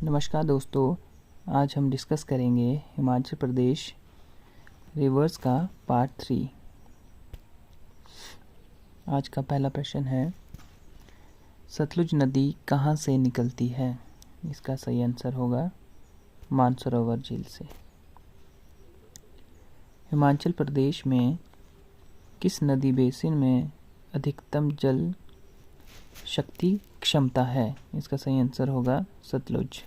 नमस्कार दोस्तों, आज हम डिस्कस करेंगे हिमाचल प्रदेश रिवर्स का पार्ट 3। आज का पहला प्रश्न है, सतलुज नदी कहाँ से निकलती है? इसका सही आंसर होगा मानसरोवर झील से। हिमाचल प्रदेश में किस नदी बेसिन में अधिकतम जल शक्ति क्षमता है? इसका सही आंसर होगा सतलुज।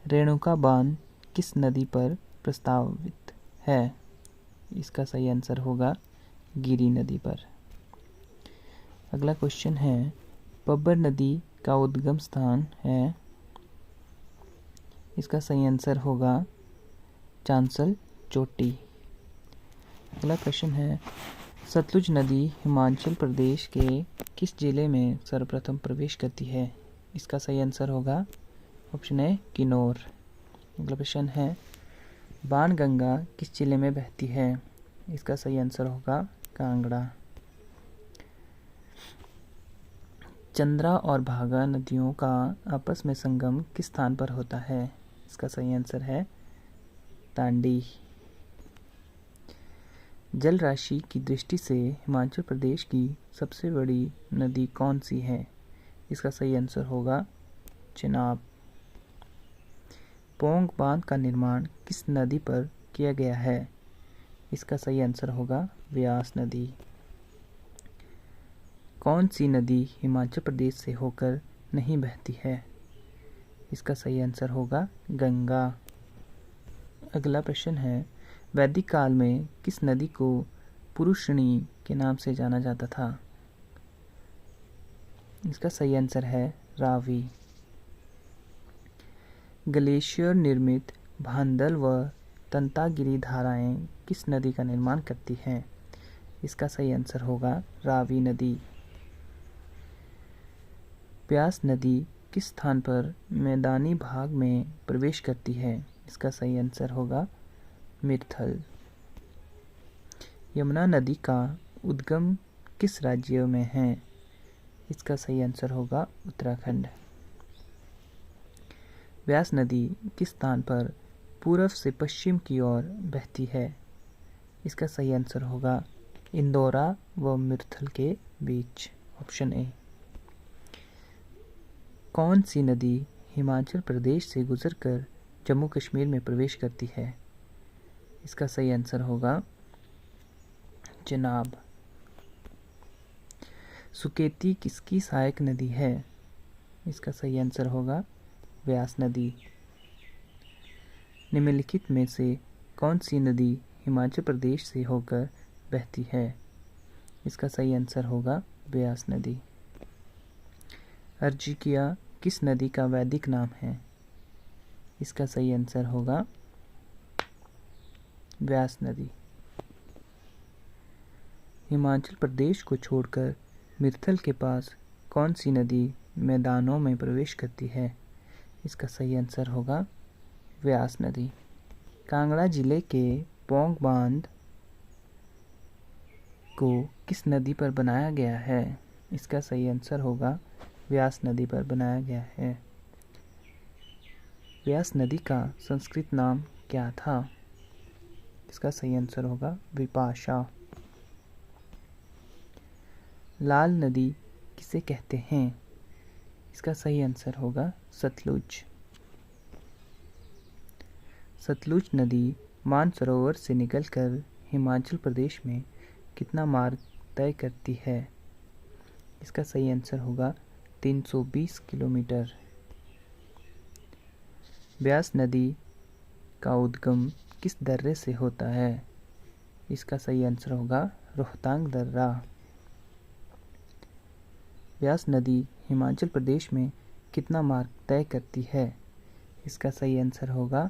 रेणुका बांध किस नदी पर प्रस्तावित है? इसका सही आंसर होगा गिरी नदी पर। अगला क्वेश्चन है, पब्बर नदी का उद्गम स्थान है? इसका सही आंसर होगा चांसल चोटी। अगला प्रश्न है, सतलुज नदी हिमाचल प्रदेश के किस जिले में सर्वप्रथम प्रवेश करती है? इसका सही आंसर होगा ऑप्शन ए किन्नौर। अगला प्रश्न है, बाणगंगा किस जिले में बहती है? इसका सही आंसर होगा कांगड़ा। चंद्रा और भागा नदियों का आपस में संगम किस स्थान पर होता है? इसका सही आंसर है तांडी। जल राशि की दृष्टि से हिमाचल प्रदेश की सबसे बड़ी नदी कौन सी है? इसका सही आंसर होगा चिनाब। पोंग बांध का निर्माण किस नदी पर किया गया है? इसका सही आंसर होगा व्यास नदी। कौन सी नदी हिमाचल प्रदेश से होकर नहीं बहती है? इसका सही आंसर होगा गंगा। अगला प्रश्न है, वैदिक काल में किस नदी को पुरुषणी के नाम से जाना जाता था? इसका सही आंसर है रावी। ग्लेशियर निर्मित भांदल व तंतागिरी धाराएं किस नदी का निर्माण करती हैं? इसका सही आंसर होगा रावी नदी। ब्यास नदी किस स्थान पर मैदानी भाग में प्रवेश करती है? इसका सही आंसर होगा मिर्थल। यमुना नदी का उद्गम किस राज्य में है? इसका सही आंसर होगा उत्तराखंड। व्यास नदी किस स्थान पर पूर्व से पश्चिम की ओर बहती है? इसका सही आंसर होगा इंदौरा व मिर्थल के बीच, ऑप्शन ए। कौन सी नदी हिमाचल प्रदेश से गुजरकर जम्मू कश्मीर में प्रवेश करती है? इसका सही आंसर होगा चिनाब। सुकेती किसकी सहायक नदी है? इसका सही आंसर होगा व्यास नदी। निम्नलिखित में से कौन सी नदी हिमाचल प्रदेश से होकर बहती है? इसका सही आंसर होगा व्यास नदी। अर्जिकिया किस नदी का वैदिक नाम है? इसका सही आंसर होगा व्यास नदी। हिमाचल प्रदेश को छोड़कर मिर्थल के पास कौन सी नदी मैदानों में प्रवेश करती है? इसका सही आंसर होगा व्यास नदी। कांगड़ा जिले के पोंग बांध को किस नदी पर बनाया गया है? इसका सही आंसर होगा व्यास नदी पर बनाया गया है। व्यास नदी का संस्कृत नाम क्या था? इसका सही आंसर होगा विपाशा। लाल नदी किसे कहते हैं? इसका सही आंसर होगा सतलुज। सतलुज नदी मानसरोवर से निकलकर हिमाचल प्रदेश में कितना मार्ग तय करती है? इसका सही आंसर होगा 320 किलोमीटर। ब्यास नदी का उद्गम किस दर्रे से होता है? इसका सही आंसर होगा रोहतांग दर्रा। ब्यास नदी हिमाचल प्रदेश में कितना मार्ग तय करती है? इसका सही आंसर होगा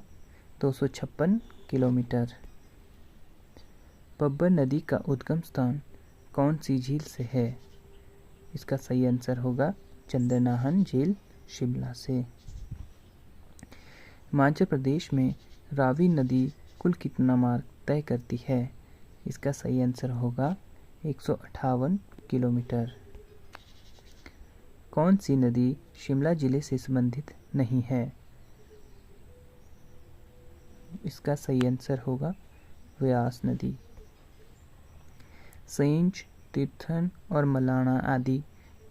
256 किलोमीटर। पब्बर नदी का उद्गम स्थान कौन सी झील से है? इसका सही आंसर होगा चंद्रनाहन झील शिमला से। हिमाचल प्रदेश में रावी नदी कुल कितना मार्ग तय करती है? इसका सही आंसर होगा 158 किलोमीटर। कौन सी नदी शिमला जिले से संबंधित नहीं है? इसका सही आंसर होगा व्यास नदी। सेंच, तीर्थन और मलाना आदि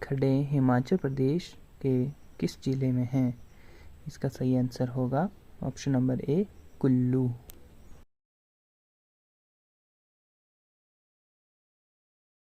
खड्डे हिमाचल प्रदेश के किस जिले में हैं? इसका सही आंसर होगा ऑप्शन नंबर ए, कुल्लू।